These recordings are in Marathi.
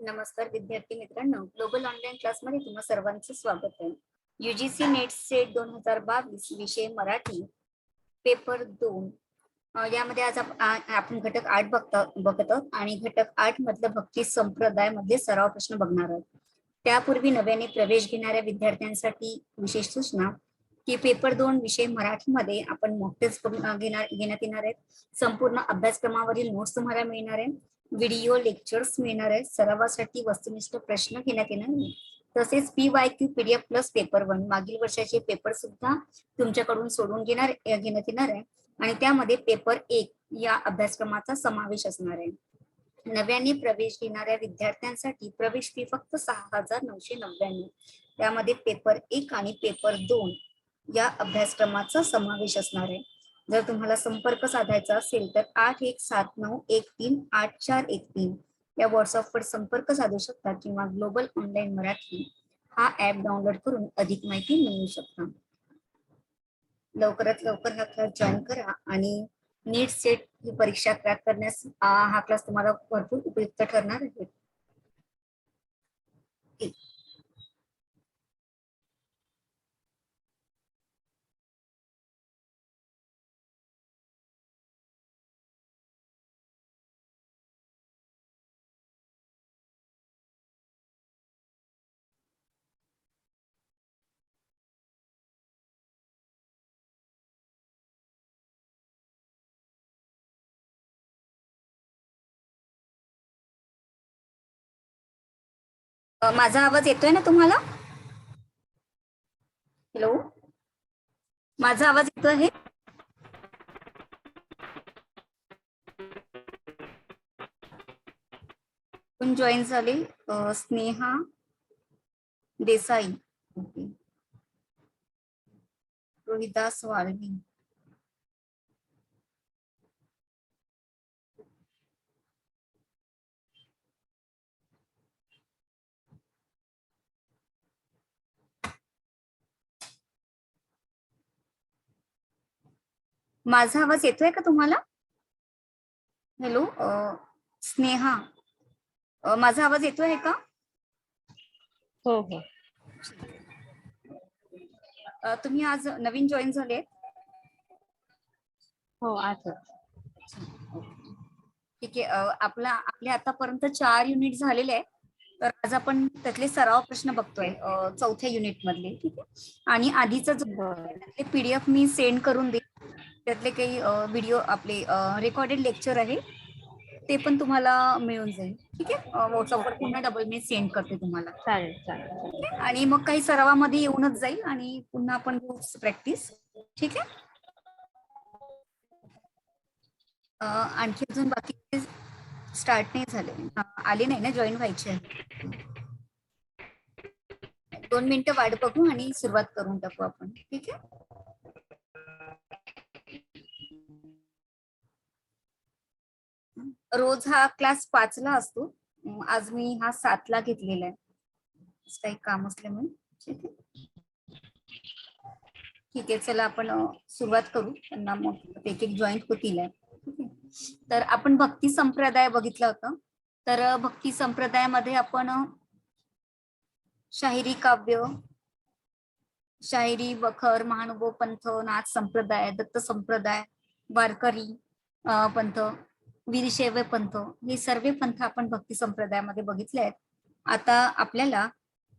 नमस्कार विद्यार्थी मित्रांनो, ग्लोबल ऑनलाईन क्लासमध्ये तुम्हा सर्वांचं स्वागत आहे. UGC नेट सेट 2022 विषय मराठी पेपर 2 यामध्ये आज आपण घटक 8 बघत आहोत आणि घटक 8 मधलं भक्ती संप्रदाय मधले सराव प्रश्न बघणार आहोत. त्यापूर्वी नव्याने प्रवेश घेणाऱ्या विद्यार्थ्यांसाठी विशेष सूचना की पेपर 2 विषय मराठीमध्ये आपण मॉक टेस्ट घेण्यात येणार आहेत. संपूर्ण अभ्यासक्रमावरील नोट्स तुम्हाला मिळणार आहे. व्हिडिओ लेक्चर्स मिळणार आहेत. सरावासाठी वस्तुनिष्ठ प्रश्न घेण्यात येणार आहे. तसेच PYQ PDF प्लस पेपर 1 मागील वर्षाचे पेपर सुद्धा तुमच्याकडून सोडून घेण्यात येणार आहे आणि त्यामध्ये पेपर 1 या अभ्यासक्रमाचा समावेश असणार आहे. नव्याने प्रवेश घेणाऱ्या विद्यार्थ्यांसाठी प्रवेश फी फक्त 6,999. त्यामध्ये पेपर 1 आणि पेपर 2 या अभ्यासक्रमाचा समावेश असणार आहे. जर तुम्हाला संपर्क साधायचा असेल तर 8179138413 या व्हॉट्सअपवर संपर्क साधू शकता किंवा ग्लोबल ऑनलाईन मराठी हा ऍप डाउनलोड करून अधिक माहिती मिळवू शकता. लवकरात लवकर हा क्लास जॉईन करा आणि नीट सेट ही परीक्षा क्रॅक करण्यास हा क्लास तुम्हाला भरपूर उपयुक्त ठरणार आहे. माझा आवाज येतोय ना तुम्हाला? हॅलो, माझा आवाज येतो आहे? कोण जॉईन झाले? स्नेहा देसाई, ओके. रोहिदास वाळवी, माझा आवाज येतोय का तुम्हाला? हॅलो, स्नेहा, माझा आवाज येतोय का? हो हो. तुम्ही आज नवीन जॉईन झाले? हो आज. ठीक आहे. आपले आतापर्यंत 4 युनिट झालेले आहेत. तर आज आपण त्यातले सराव प्रश्न बघतोय चौथ्या युनिट मधले. ठीक आहे. आणि आधीचा जो PDF मी सेंड करून देईन, त्यातले काही व्हिडिओ आपले रेकॉर्डेड लेक्चर आहे ते पण तुम्हाला मिळून जाईल. ठीक आहे. व्हॉट्सअपवर पुन्हा डबल मी सेंड करते तुम्हाला. चालेल चालेल. आणि मग काही सरावामध्ये येऊनच जाईल आणि पुन्हा आपण प्रॅक्टिस. ठीक आहे. आणखी अजून बाकी स्टार्ट नाही झाले, आले नाही ना, जॉईन व्हायचे. 2 मिनिटं वाट बघू आणि सुरुवात करून टाकू आपण. ठीक आहे. रोज हा क्लास 5 ला असतो. आज मी हा 7 ला घेतलेला आहे, काही काम असल्यामुळे. ठीक आहे. ठीक आहे, चला आपण सुरुवात करू. त्यांना मग एक एक जॉईंट होतील. ठीक आहे. तर आपण भक्ती संप्रदाय बघितलं होतं. तर भक्ती संप्रदायामध्ये आपण शाहिरी काव्य, शाहिरी, बखर, महानुभव पंथ, नाथ संप्रदाय, दत्त संप्रदाय, वारकरी पंथ, वीरशैव पंथ, हे सर्व पंथ आपण भक्ती संप्रदायामध्ये बघितले आहेत. आता आपल्याला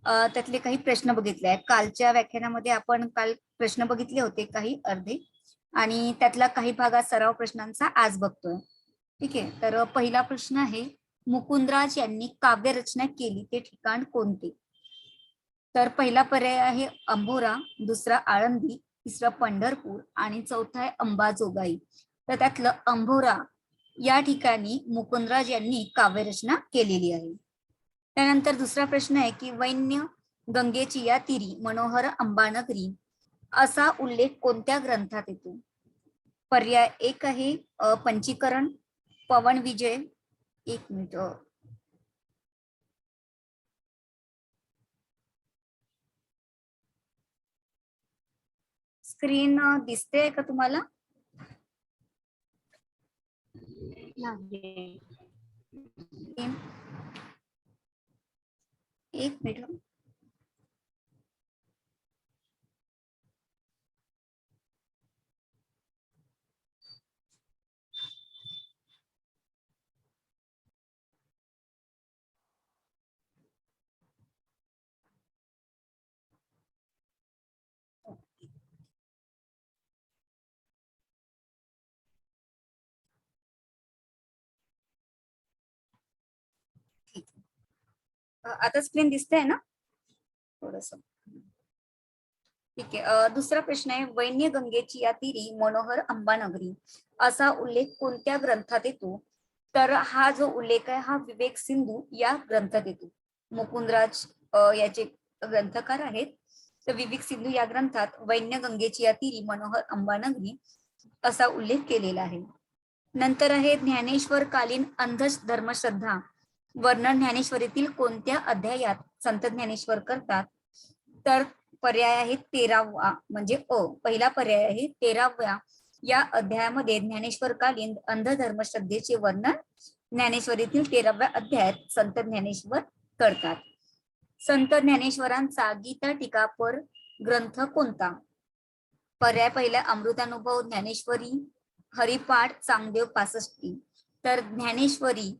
त्यातले काही प्रश्न बघितले आहेत. कालच्या व्याख्यानामध्ये आपण काल प्रश्न बघितले होते काही अर्धे, आणि त्यातला काही भागात सराव प्रश्नांचा आज बघतोय. ठीक आहे. तर पहिला प्रश्न आहे, मुकुंदराज यांनी काव्य रचना केली ते ठिकाण कोणते? तर पहिला पर्याय आहे अंबोरा, दुसरा आळंदी, तिसरा पंढरपूर आणि चौथा आहे अंबाजोगाई. तर त्यातलं अंबोरा या ठिकाणी मुकुंदराज यांनी काव्यरचना केलेली आहे. त्यानंतर दुसरा प्रश्न आहे की वैन्य गंगेची या तीरी मनोहर अंबानगरी असा उल्लेख कोणत्या ग्रंथात येतो? पर्याय 1 आहे पंचीकरण, पवन विजय, 1 मिनिट, स्क्रीन दिसते का तुम्हाला? एक मिनिट. ठीक आहे. आता स्क्रीन दिसते ना थोडस. ठीक आहे. दुसरा प्रश्न आहे, वैन्यगंगेची या तीरी मनोहर अंबानगरी असा उल्लेख कोणत्या ग्रंथात येतो? तर हा जो उल्लेख आहे हा विवेक सिंधू या ग्रंथात येतो. मुकुंदराज याचे ग्रंथकार आहेत. तर विवेक सिंधू या ग्रंथात वैन्यगंगेची या तीरी मनोहर अंबानगरी असा उल्लेख केलेला आहे. नंतर आहे ज्ञानेश्वर कालीन अंध धर्मश्रद्धा वर्णन ज्ञानेश्वरीतील कोणत्या अध्यायात संत ज्ञानेश्वर करतात? तर पर्याय आहे 13वा, म्हणजे पहिला पर्याय आहे 13व्या या अध्यायामध्ये ज्ञानेश्वर कालीन अंधधर्मश्रद्धेचे वर्णन ज्ञानेश्वरीतील 13व्या अध्यायात संत ज्ञानेश्वर करतात. संत ज्ञानेश्वरांचा गीता टीकापर ग्रंथ कोणता? पर्याय पहिला अमृतानुभव ज्ञानेश्वरी, हरिपाठ चांगदेव पासष्टी. तर ज्ञानेश्वरी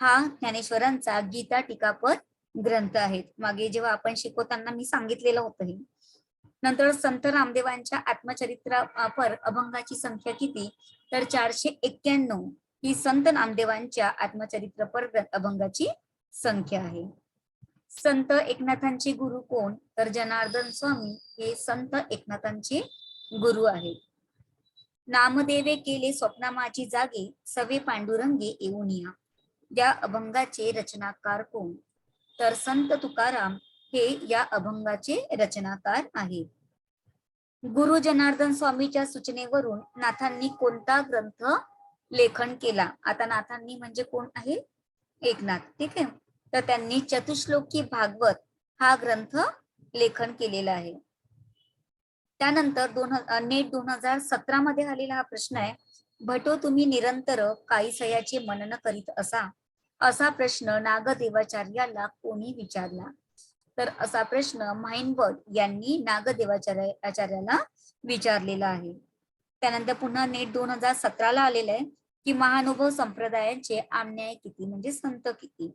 हा ज्ञानेश्वरांचा गीता टीकापर ग्रंथ आहे. मागे जेव्हा आपण शिकवताना मी सांगितलेलं होतं हे. नंतर संत रामदेवांच्या आत्मचरित्रापर अभंगाची संख्या किती? तर 491 ही संत नामदेवांच्या आत्मचरित्रपर अभंगाची संख्या आहे. संत एकनाथांचे गुरु कोण? तर जनार्दन स्वामी हे संत एकनाथांचे गुरु आहेत. नामदेवे केले स्वप्नामाची जागे, सवे पांडुरंगे येऊन या या अभंगाचे रचनाकार कोण? तर संत तुकाराम हे या अभंगाचे रचनाकार आहेत. गुरु जनार्दन स्वामीच्या सूचनेवरून नाथांनी कोणता ग्रंथ लेखन केला? आता नाथांनी म्हणजे कोण आहे? एकनाथ. ठीक आहे. तर त्यांनी चतुश्लोकी भागवत हा ग्रंथ लेखन केलेला आहे. त्यानंतर नेट 2017 मध्ये आलेला हा प्रश्न आहे, भटो तुम्ही निरंतर काईसयाचे मनन करीत असा प्रश्न नागदेवाचार्याला कोणी विचारला? तर असा प्रश्न माहिनवट यांनी नागदेवाचार्याला विचारलेला आहे. त्यानंतर पुन्हा नेट 2017 आलेलं आहे की महानुभव संप्रदायाचे आम्न्याय किती, म्हणजे संत किती?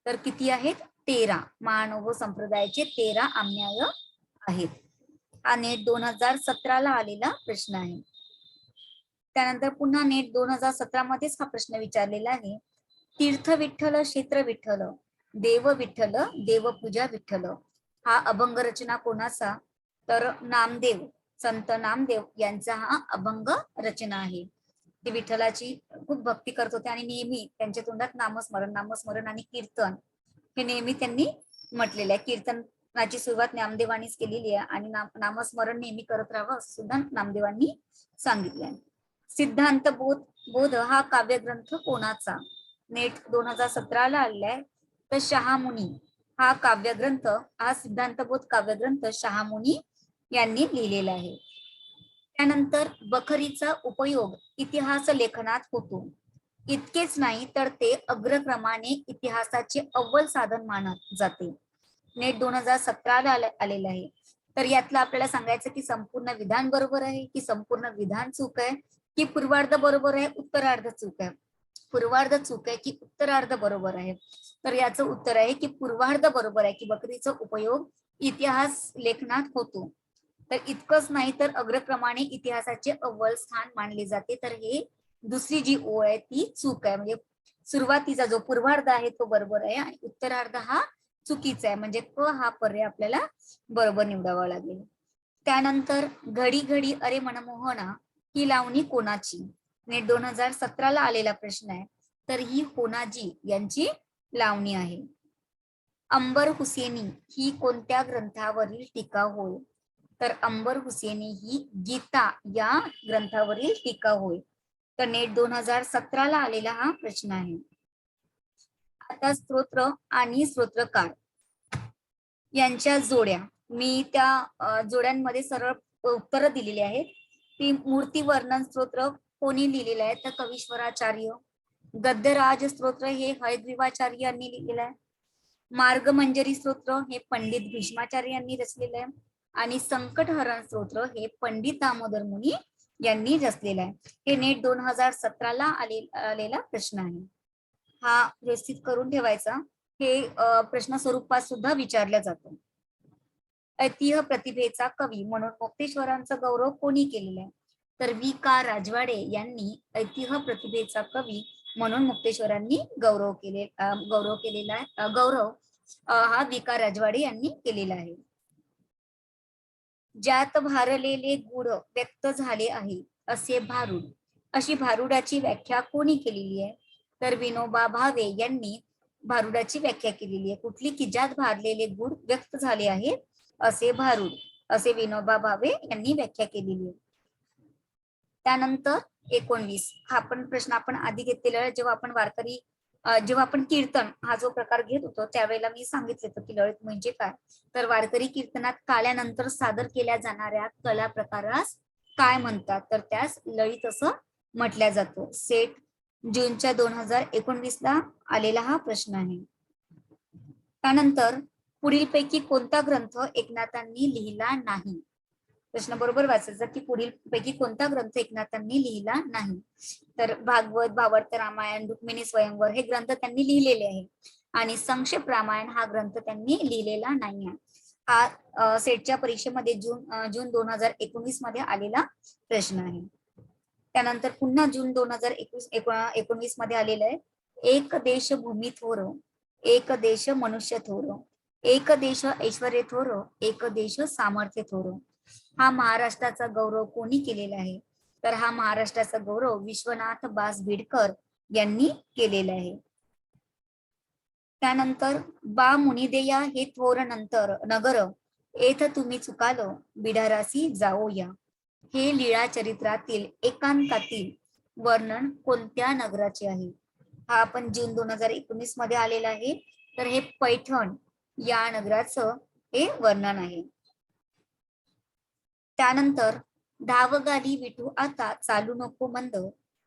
तर किती आहेत? 13. महानुभव संप्रदायाचे 13 आम्न्याय आहेत. हा नेट 2017 आलेला प्रश्न आहे. त्यानंतर पुन्हा नेट 2017 मध्येच हा प्रश्न विचारलेला आहे, तीर्थ विठ्ठल क्षेत्र विठ्ठल देव विठ्ठल देवपूजा विठ्ठल हा अभंग रचना कोणाचा? तर नामदेव, संत नामदेव यांचा हा अभंग रचना आहे. ते विठ्ठलाची खूप भक्ती करत होते आणि नेहमी त्यांच्या तोंडात नामस्मरण आणि कीर्तन हे नेहमी त्यांनी म्हटलेलं आहे. कीर्तनाची सुरुवात नामदेवांनीच केलेली आहे आणि नामस्मरण नेहमी करत राहावं असं सुद्धा नामदेवांनी सांगितलं आहे. सिद्धांत बोध हा काव्यग्रंथ कोणाचा? नेट 2017 आलेला आहे. तर शहामुनी हा काव्यग्रंथ, हा सिद्धांतबोध काव्यग्रंथ शहामुनी यांनी लिहिलेला आहे. त्यानंतर बखरीचा उपयोग इतिहास लेखनात होतो. इतकेच नाही तर ते अग्रक्रमाने इतिहासाचे अव्वल साधन मानले जाते. नेट 2017 आलेलं आहे. तर यातलं आपल्याला सांगायचं की संपूर्ण विधान बरोबर आहे की संपूर्ण विधान चूक आहे, की पूर्वार्ध बरोबर आहे, उत्तरार्ध चूक आहे. पूर्वार्ध चूक आहे की उत्तरार्ध बरोबर आहे? तर याचं उत्तर आहे की पूर्वार्ध बरोबर आहे, की बकरीचा उपयोग इतिहास लेखनात होतो. तर इतकंच नाही तर अग्रक्रमाने इतिहासाचे अव्वल स्थान मानले जाते. तर हे दुसरी जी ओळ आहे ती चूक आहे. म्हणजे सुरुवातीचा जो पूर्वार्ध आहे तो बरोबर आहे आणि उत्तरार्ध हा चुकीचा आहे. म्हणजे क हा पर्याय आपल्याला बरोबर निवडावा लागेल. त्यानंतर घडी घडी अरे मनमोहना ही लावणी कोणाची? नेट 2017 आलेला प्रश्न आहे. तर ही होनाजी यांची लावणी आहे. अंबर हुसेनी ही कोणत्या ग्रंथावरील टीका होय? तर अंबर हुसेनी ही गीता या ग्रंथावरील टीका होय. तर नेट 2017 आलेला हा प्रश्न आहे. आता स्तोत्र आणि स्तोत्रकार यांच्या जोड्या, मी त्या जोड्यांमध्ये सरळ उत्तर दिलेली आहेत. ती मूर्ती वर्णन स्तोत्र कोणी लिहिलेलं आहे? तर कवीश्वराचार्य. गद्यराज स्तोत्र हे हयग्रीवाचार्य यांनी लिहिलेलं आहे. मार्गमंजरी स्तोत्र हे पंडित भीष्माचार्य यांनी रचलेलं आहे आणि संकटहरण स्तोत्र हे पंडित दामोदर मुनी यांनी रचलेलं आहे. हे नेट 2017ला आलेला प्रश्न आहे. हा व्यवस्थित करून ठेवायचा. हे प्रश्न स्वरूपात सुद्धा विचारलं जातं. ऐतिह्य प्रतिभेचा कवी म्हणून मुक्तेश्वरांचा गौरव कोणी केलेला आहे? तर वि.का. राजवाडे यांनी ऐतिह्य प्रतिभेचा कवी म्हणून मुक्तेश्वरांनी गौरव केलेला आहे. हा वि.का. राजवाडे यांनी केलेला आहे. ज्यात भारलेले गुढ व्यक्त झाले आहे असे भारूड, अशी भारुडाची व्याख्या कोणी केलेली आहे? तर विनोबा भावे यांनी भारुडाची व्याख्या केलेली आहे. कुठली? की ज्यात भारलेले गुढ व्यक्त झाले आहे असे भारूड, असे विनोबा भावे यांनी व्याख्या केलेली आहे. त्यानंतर 19 हा पण प्रश्न आपण आधी घेतलेला आहे. जेव्हा आपण कीर्तन हा जो प्रकार घेत होतो त्यावेळेला मी सांगितलं होतं की लळीत म्हणजे काय. तर वारकरी कीर्तनात काल्यानंतर सादर केल्या जाणाऱ्या कला प्रकारास काय म्हणतात? तर त्यास लळीत असं म्हटल्या जातो. सेट जूनच्या 2019ला आलेला हा प्रश्न आहे. त्यानंतर पुढीलपैकी कोणता ग्रंथ एकनाथांनी लिहिला नाही? प्रश्न बरोबर वाचायचा की पुढीलपैकी कोणता ग्रंथ एकनाथांनी लिहिला नाही? तर भागवत, भावार्थ रामायण, रुक्मिणी स्वयंवर हे ग्रंथ त्यांनी लिहिलेले आहे आणि संक्षेप रामायण हा ग्रंथ त्यांनी लिहिलेला नाही आहे. हा सेटच्या परीक्षेमध्ये जून 2019 मध्ये आलेला प्रश्न आहे. त्यानंतर पुन्हा जून 2019 मध्ये आलेला आहे. एक देश भूमी थोर, एक देश मनुष्य थोर, एक देश ऐश्वर्य थोर, एक देश सामर्थ्य थोर. हा महाराष्ट्राचा गौरव कोणी केलेला आहे? तर हा महाराष्ट्राचा गौरव विश्वनाथ बास बिडकर यांनी केलेला आहे. त्यानंतर बा मुनिदेया हे थोर नगर येथ तुम्ही चुकालो बिडारासी जाओ या. हे लीळा चरित्रातील एकांतातील वर्णन कोणत्या नगराचे आहे? हा आपण जून 2019 मध्ये आलेला आहे. तर हे पैठण या नगराचं हे वर्णन आहे. त्यानंतर धावगाली विठू आता चालू नको मंद,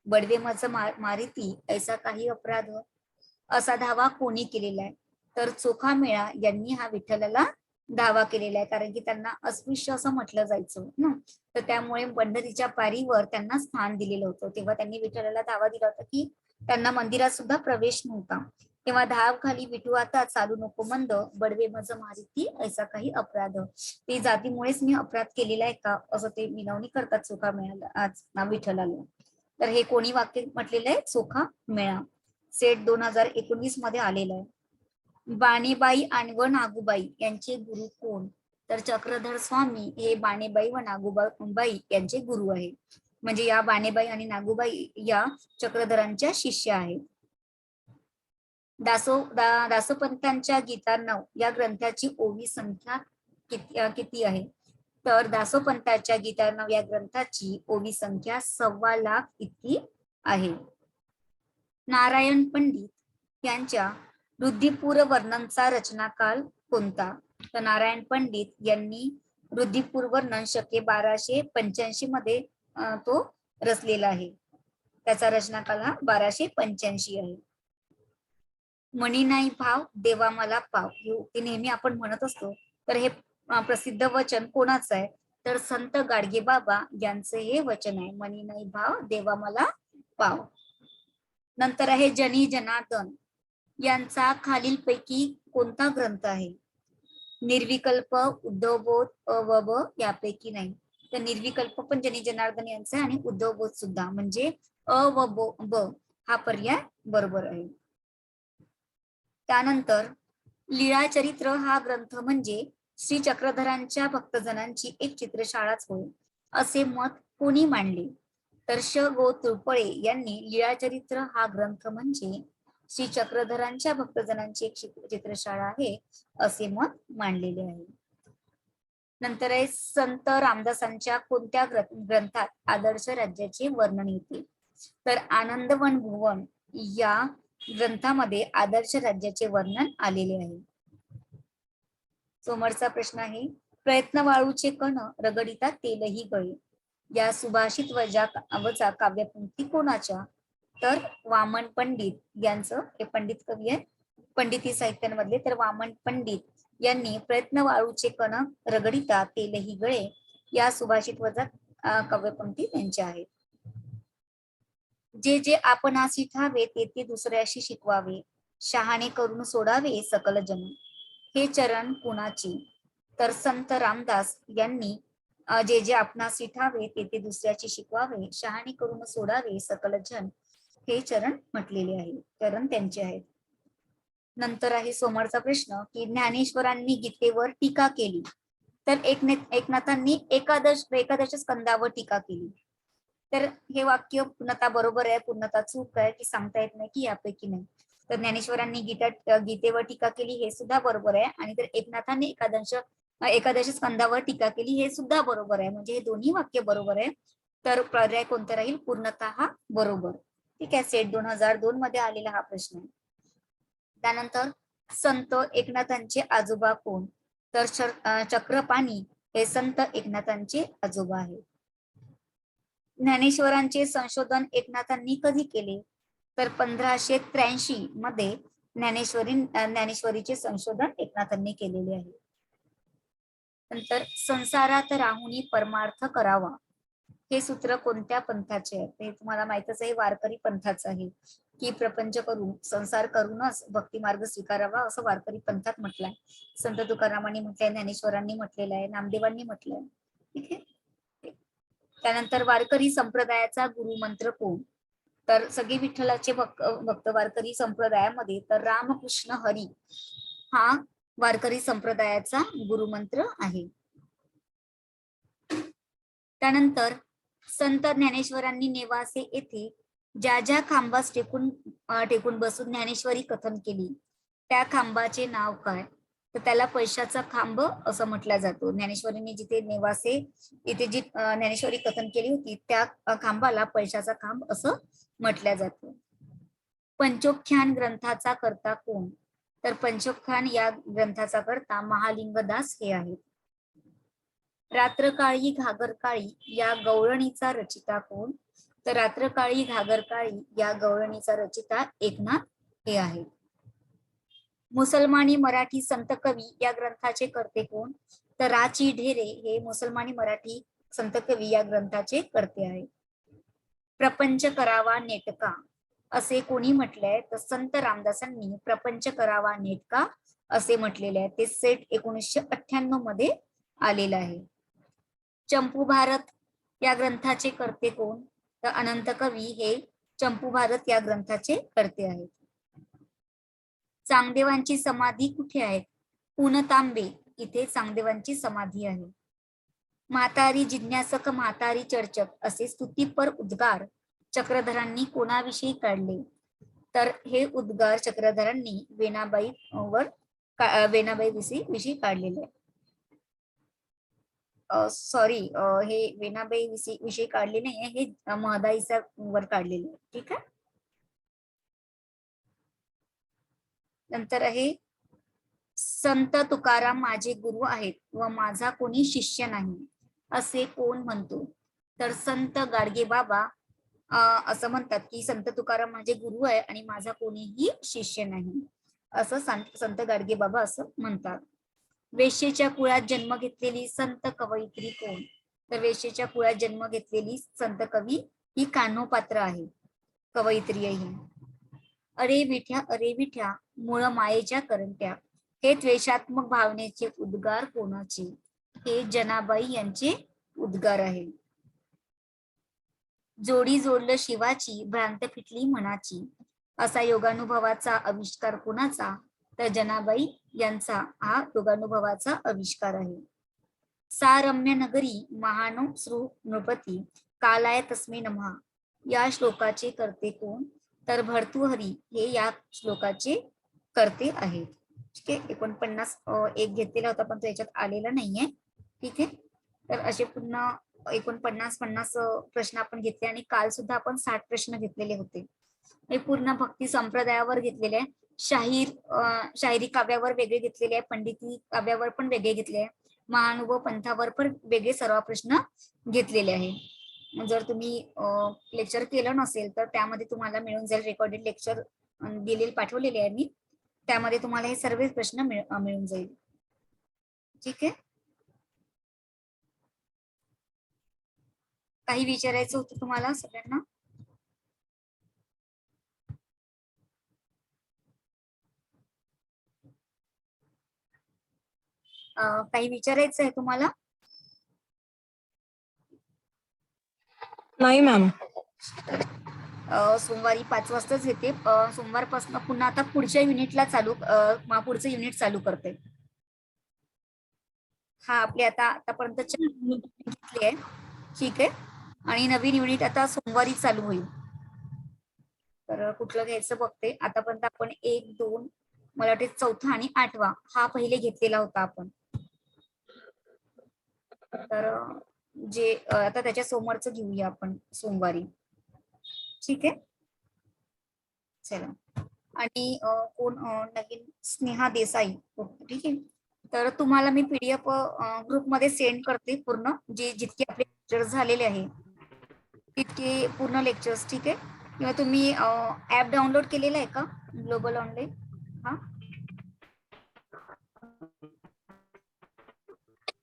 बडवे मज मारिती ऐसा काही अपराध, असा धावा कोणी केलेला आहे? तर चोखामेळा यांनी हा विठ्ठलाला धावा केलेला आहे. कारण की त्यांना अस्पृश्य असं म्हटलं जायचं ना, तर त्यामुळे पंढरीच्या पारीवर त्यांना स्थान दिलेलं होतं. तेव्हा त्यांनी विठ्ठलाला धावा दिला होता की त्यांना मंदिरात सुद्धा प्रवेश नव्हता. तेव्हा धाव खाली विठू आता चालू नको मंद, बडवे मज मारिती ऐसा काही अपराध. ते जातीमुळेच मी अपराध केलेला आहे का असं ते विनवणी करतात चोखा मेळाला आज विठ्ठलाला. तर हे कोणी वाक्य म्हटलेलं आहे? चोखा मेळा. सेट 2019 मध्ये आलेला आहे. बाणेबाई आणि व नागूबाई यांचे गुरु कोण? तर चक्रधर स्वामी हे बाणेबाई व नागूबाई यांचे गुरु आहे. म्हणजे या बाणेबाई आणि नागूबाई या चक्रधरांच्या शिष्य आहेत. दासोपंतांच्या गीतार्णव या ग्रंथाची ओवी संख्या किती आहे? तर दासोपंतांच्या गीतार्णव या ग्रंथाची ओवी संख्या 1.25 लाख इतकी आहे. नारायण पंडित यांच्या रुद्रीपूर वर्णनचा रचनाकाल कोणता? तर नारायण पंडित यांनी रुद्रीपूर वर्णन शके 1285 मध्ये तो रचलेला आहे. त्याचा रचनाकाल हा 1285 आहे. मणी नाही भाव देवा मला पाव, हे नेहमी आपण म्हणत असतो. तर हे प्रसिद्ध वचन कोणाचं आहे? तर संत गाडगे बाबा यांचं हे वचन आहे. मणी नाही भाव देवा मला पाव. नंतर आहे जनी जनार्दन यांचा खालीलपैकी कोणता ग्रंथ आहे? निर्विकल्प, उद्धवबोध, अ व ब यापैकी नाही. तर निर्विकल्प पण जनी जनार्दन यांचा आहे आणि उद्धवबोध सुद्धा, म्हणजे अ व ब हा पर्याय बरोबर आहे. त्यानंतर लीळाचरित्र हा ग्रंथ म्हणजे श्री चक्रधरांच्या भक्तजनांची एक चित्रशाळाच होय असे मत कोणी मांडले? तर श गो तुळपळे यांनी लीळाचरित्र हा ग्रंथ म्हणजे श्री चक्रधरांच्या भक्तजनांची एक चित्रशाळा आहे असे मत मांडलेले आहे. नंतर आहे संत रामदासांच्या कोणत्या ग्रंथात आदर्श राज्याचे वर्णन येते? तर आनंदवन भुवन या ग्रंथामध्ये आदर्श राज्याचे वर्णन आलेले आहे. समोरचा प्रश्न आहे, प्रयत्न वाळूचे कण रगडिता तेलही गळे या सुभाषित वजा काव्यपंक्ती कोणाच्या? तर वामन पंडित यांचं, हे पंडित कवी आहे पंडिती साहित्यांमधले तर वामन पंडित यांनी प्रयत्न वाळूचे कण रगडिता तेलही गळे या सुभाषित वजा काव्यपंक्ती त्यांच्या आहेत. जे जे आपणासी ठावे ते ते दुसऱ्याशी शिकवावे, शहाणे करून सोडावे सकल जन, हे चरण कुणाची. तर संत रामदास यांनी जे जे आपणासी ठावे ते ते दुसऱ्याची शिकवावे, शहाणे करून सोडावे सकल जन, हे चरण म्हटलेले आहे, चरण त्यांचे आहेत. नंतर आहे सोमवारचा प्रश्न की ज्ञानेश्वरांनी गीतेवर टीका केली, तर एकनाथांनी एकादश स्कंदावर टीका केली. तर हे वाक्य पूर्णतः बरोबर आहे, पूर्णतः चूक आहे की सांगता येत नाही की यापैकी नाही. तर ज्ञानेश्वरांनी गीतेवर टीका केली हे सुद्धा बरोबर आहे, आणि तर एकनाथांनी एकादश स्कंदावर टीका केली हे सुद्धा बरोबर आहे. म्हणजे हे दोन्ही वाक्य बरोबर आहे. तर पर्याय कोणता राहील? पूर्णतः बरोबर. ठीक आहे, सेट 2002 मध्ये आलेला हा प्रश्न आहे. त्यानंतर संत एकनाथांचे आजोबा कोण? तर चक्रपाणी हे संत एकनाथांचे आजोबा आहे. ज्ञानेश्वरांचे संशोधन एकनाथांनी कधी केले? तर 1583 मध्ये ज्ञानेश्वरीचे संशोधन एकनाथांनी केलेले आहे. नंतर संसारात राहुनी परमार्थ करावा, हे सूत्र कोणत्या पंथाचे आहे? ते तुम्हाला माहितच आहे, वारकरी पंथाचं आहे की प्रपंच करून संसार करूनच भक्ती मार्ग स्वीकारावा असं वारकरी पंथात म्हटलंय. संत तुकारामांनी म्हटलंय, ज्ञानेश्वरांनी म्हटलेलं आहे, नामदेवांनी म्हटलंय. ठीक आहे. त्यानंतर वारकरी संप्रदायाचा गुरुमंत्र कोण? तर सगळे विठ्ठलाचे भक्त वारकरी संप्रदायामध्ये तर रामकृष्ण हरी हा वारकरी संप्रदायाचा गुरुमंत्र आहे. त्यानंतर संत ज्ञानेश्वरांनी नेवासे येथे ज्या ज्या खांबास टेकून बसून ज्ञानेश्वरी कथन केली त्या खांबाचे नाव काय? तर त्याला पैशाचा खांब असं म्हटलं जातो. ज्ञानेश्वरींनी जिथे नेवासे इथे जी ज्ञानेश्वरी कथन केली होती त्या खांबाला पैशाचा खांब असं म्हटलं जातं. पंचोख्यान ग्रंथाचा कर्ता कोण? तर पंचोख्यान या ग्रंथाचा कर्ता महालिंगदास हे आहेत. रात्रकाळी घागरकाळी या गवळणीचा रचिता कोण? तर रात्रकाळी घागरकाळी या गवळणीचा रचिता एकनाथ हे आहेत. मुसलमानी मराठी संत कवी या ग्रंथाचे कर्ते कोण? तर राची ढेरे हे मुसलमानी मराठी संत कवी या ग्रंथाचे कर्ते आहेत. प्रपंच करावा नेटका असे कोणी म्हटलंय? तर संत रामदासांनी प्रपंच करावा नेटका असे म्हटलेले आहे. ते सेट 1998 मध्ये आलेलं आहे. चंपू भारत या ग्रंथाचे कर्ते कोण? तर अनंत कवी हे चंपू भारत या ग्रंथाचे कर्ते आहेत. चांगदेवांची समाधी कुठे आहे? पुणतांबे इथे चांगदेवांची समाधी आहे. म्हातारी जिज्ञासक म्हातारी चर्चक असे स्तुतीपर उद्गार चक्रधरांनी कोणाविषयी काढले? तर हे उद्गार चक्रधरांनी वेणाबाई विषयी काढलेले आहे. सॉरी, हे वेणाबाई विषयी काढले नाही, हे महदाईचा वर काढलेले. ठीक आहे. नंतर आहे संत तुकाराम माझे गुरु आहेत व माझा कोणी शिष्य नाही असे कोण म्हणतो? तर संत गाडगे बाबा असं म्हणतात की संत तुकाराम माझे गुरु आहे आणि माझा कोणीही शिष्य नाही असं संत गाडगे बाबा असं म्हणतात. वेश्येच्या कुळात जन्म घेतलेली संत कवयित्री कोण? तर वेश्येच्या कुळात जन्म घेतलेली संत कवी ही कान्होपात्र आहे, कवयित्री आहे. अरे विठ्या मूळ मायेच्या करंट्या हे द्वेषात्मक भावनेचे उद्गार कोणाचे? हे जनाबाई यांचे उद्गार आहे. जोडी जोडलं शिवाची भ्रांत फिटली मनाची असा योगानुभवाचा आविष्कार कोणाचा? तर जनाबाई यांचा हा योगानुभवाचा आविष्कार आहे. सारम्य नगरी महानो नृपती कालाय तस्मै नमः या श्लोकाचे कर्ते कोण? तर भर्तृहरी हे या श्लोकाचे कर्ते आहेत. ठीक आहे. 49 एक घेतलेला होता पण तो याच्यात आलेला नाहीये. ठीक आहे. तर असे पुन्हा 49 प्रश्न आपण घेतले आणि काल सुद्धा आपण 60 प्रश्न घेतलेले होते. हे पूर्ण भक्ती संप्रदायावर घेतलेले आहे. शाहिरी काव्यावर वेगळे घेतलेले आहे, पंडिती काव्यावर पण वेगळे घेतले आहे, महानुभव पंथावर पण वेगळे सर्व प्रश्न घेतलेले आहे. जर तुम्ही लेक्चर केलं नसेल तर त्यामध्ये तुम्हाला मिळून जाईल, रेकॉर्डेड लेक्चर दिलेले पाठवलेले आहे मी. त्यामध्ये तुम्हाला हे सर्व प्रश्न मिळून जाईल. ठीक आहे. काही विचारायचं होतं तुम्हाला सगळ्यांना? काही विचारायचं आहे तुम्हाला? नाही मॅम. सोमवारी 5 वाजताच येते. सोमवारपासून पुन्हा आता पुढच्या युनिटला पुढचं युनिट चालू करते. हा आपले आतापर्यंत घेतली आहे. ठीक आहे. आणि नवीन युनिट आता सोमवारी चालू होईल. तर कुठलं घ्यायचं बघते. आतापर्यंत आपण 1, 2, मला वाटते 4था आणि 8वा हा पहिले घेतलेला होता आपण. तर जे आता त्याच्या समोरचं घेऊया आपण सोमवारी. ठीक आहे. चला. आणि कोण नवीन स्नेहा देसाई. ठीक आहे. तर तुम्हाला मी PDF ग्रुपमध्ये सेंड करते पूर्ण जितके आपले लेक्चर्स झालेले आहे तितके पूर्ण लेक्चर्स. ठीक आहे. किंवा तुम्ही ऍप डाउनलोड केलेला आहे का ग्लोबल ऑनलाईन?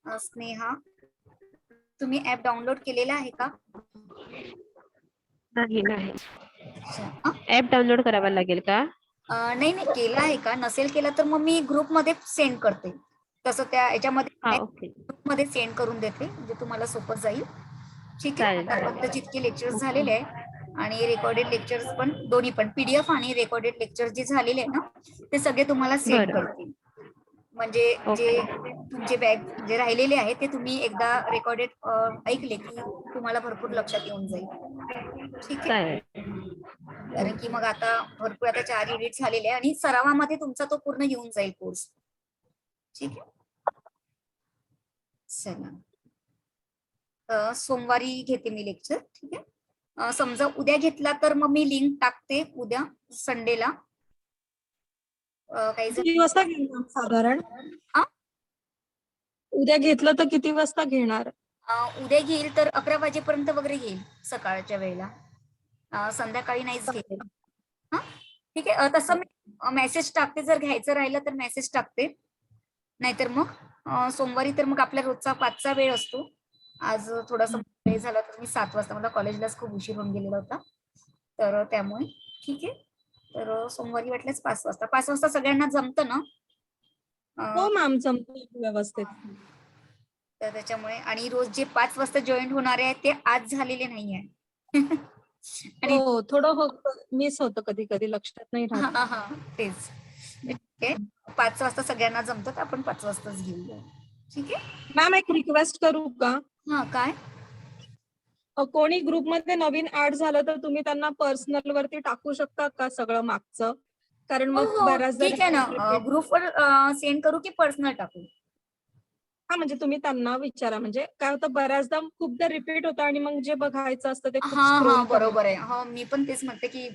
हा स्नेहा, तुम्ही ऍप डाउनलोड केलेला आहे का? नाही नाही. ऍप डाउनलोड करावा लागेल का? नाही केला आहे का? नसेल केला तर मग मी ग्रुपमध्ये सेंड करते. तसं त्या याच्यामध्ये ग्रुपमध्ये सेंड करून देते म्हणजे तुम्हाला सोपं जाईल. ठीक आहे. आतापर्यंत जितके लेक्चर्स झालेले आहे आणि रेकॉर्डेड लेक्चर्स पण दोन्ही पण PDF आणि रेकॉर्डेड लेक्चर जे झालेले आहे ना ते सगळे तुम्हाला सेंड करते. म्हणजे जे तुमचे जे राहिलेले आहे ते तुम्ही एकदा रेकॉर्डेड ऐकले की तुम्हाला भरपूर लक्षात येऊन जाईल. ठीक आहे. कारण की मग आता भरपूर 4 युनिट झालेले आहे आणि सरावामध्ये तुमचा तो पूर्ण येऊन जाईल कोर्स. ठीक आहे. चला. सोमवारी घेते मी लेक्चर. ठीक आहे. समजा उद्या घेतला तर मग मी लिंक टाकते उद्या संडेला. किती वाजता घेणार साधारण? उद्या घेतलं तर किती वाजता घेणार? उद्या घेईल तर 11 वाजेपर्यंत वगैरे घेईल सकाळच्या वेळेला. संध्याकाळी नाहीच घेईल. हा ठीक आहे. तसं मी मेसेज टाकते. जर घ्यायचं राहिलं तर मेसेज टाकते. नाहीतर मग सोमवारी तर मग आपल्या रोजचा 5चा वेळ असतो. आज थोडासा वेळ झाला तर मी 7 वाजता, मला कॉलेजलाच खूप उशीर होऊन गेलेला होता तर त्यामुळे. ठीक आहे. तर सोमवारी वाटल्यास 5 वाजता. 5 वाजता सगळ्यांना जमतं ना? हो मॅम, जमतं व्यवस्थित. तर त्याच्यामुळे आणि रोज जे 5 वाजता जॉईन होणारे आहेत ते आज झालेले नाहीये. आणि हो, थोडं मिस होतं कधी कधी, लक्षात नाही राहत. हा तेच. ठीक आहे. 5 वाजता सगळ्यांना जमतं तर आपण 5 वाजताच घेऊया. ठीक आहे. मॅम एक रिक्वेस्ट करू का? हा काय? कोणी ग्रुपमध्ये नवीन ऍड झालं तर तुम्ही त्यांना पर्सनल वरती टाकू शकता का सगळं मागचं? कारण मग बऱ्याचदा ठीक आहे ना. ग्रुपवर सेंड करू की पर्सनल टाकू? हा म्हणजे तुम्ही त्यांना विचारा. म्हणजे काय होतं, बऱ्याचदा खूपदा रिपीट होतं आणि मग जे बघायचं असतं ते खूप स्क्रोल बरोबर आहे. हो, मी पण तेच म्हणते की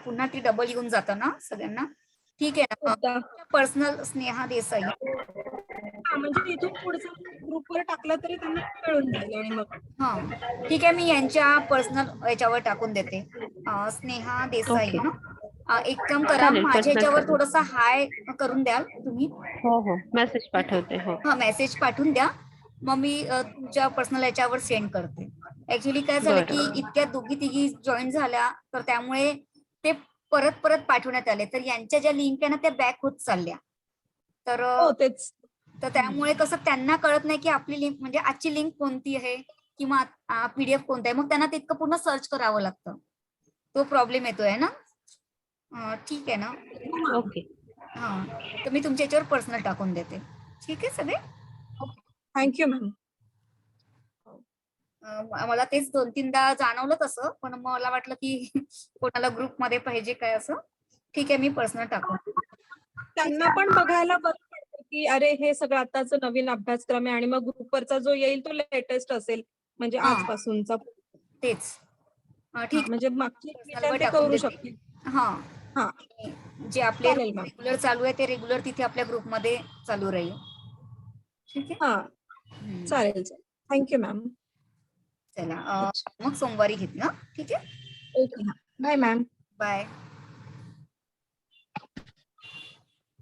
पुन्हा ती डबल येऊन जातं ना सगळ्यांना. ठीक आहे ना. पर्सनल स्नेहा देसाई. म्हणजे इथून पुढचं ग्रुपवर टाकलं तरी त्यांना मिळून जाईल. आणि मग ठीक आहे. मी यांच्या पर्सनल याच्यावर टाकून देते. स्नेहा देसाई ना. एक काम करा, माझ्या ह्याच्यावर थोडासा हाय करून द्याल तुम्ही? हो मेसेज पाठवते. हो मेसेज पाठवून द्या. मग मी तुमच्या पर्सनल याच्यावर सेंड करते. ऍक्च्युली काय झालं की इतक्या दोघी तिघी जॉईन झाल्या तर त्यामुळे ते परत पाठवण्यात आले. तर यांच्या ज्या लिंक आहे ना त्या बॅक होत चालल्या. तर त्यामुळे कसं त्यांना कळत नाही की आपली लिंक म्हणजे आजची लिंक कोणती आहे किंवा PDF कोणता आहे. मग त्यांना तितकं पूर्ण सर्च करावं लागतं. तो प्रॉब्लेम येतोय ना. ठीक आहे ना. ओके. तर मी तुमच्या याच्यावर पर्सनल टाकून देते. ठीक आहे सगळे. Thank you ma'am. मला तेच 2-3दा जाणवलं तसं, पण मला वाटलं की कोणाला ग्रुपमध्ये पाहिजे काय असं. ठीक आहे. मी पर्सनल टाकून. त्यांना पण बघायला बरं पडतं की अरे हे सगळं आताच नवीन अभ्यासक्रम आहे आणि मग ग्रुपवरचा जो येईल तो लेटेस्ट असेल म्हणजे आजपासूनचा. तेच. ठीक. म्हणजे मागची ते करू शकते. जे आपले रेग्युलर चालू आहे ते रेग्युलर तिथे आपल्या ग्रुपमध्ये चालू राहील. ठीक आहे. चालेल. Thank you ma'am. चला. मग सोमवारी घेतलं. ठीक आहे. ओके. Bye ma'am. बाय.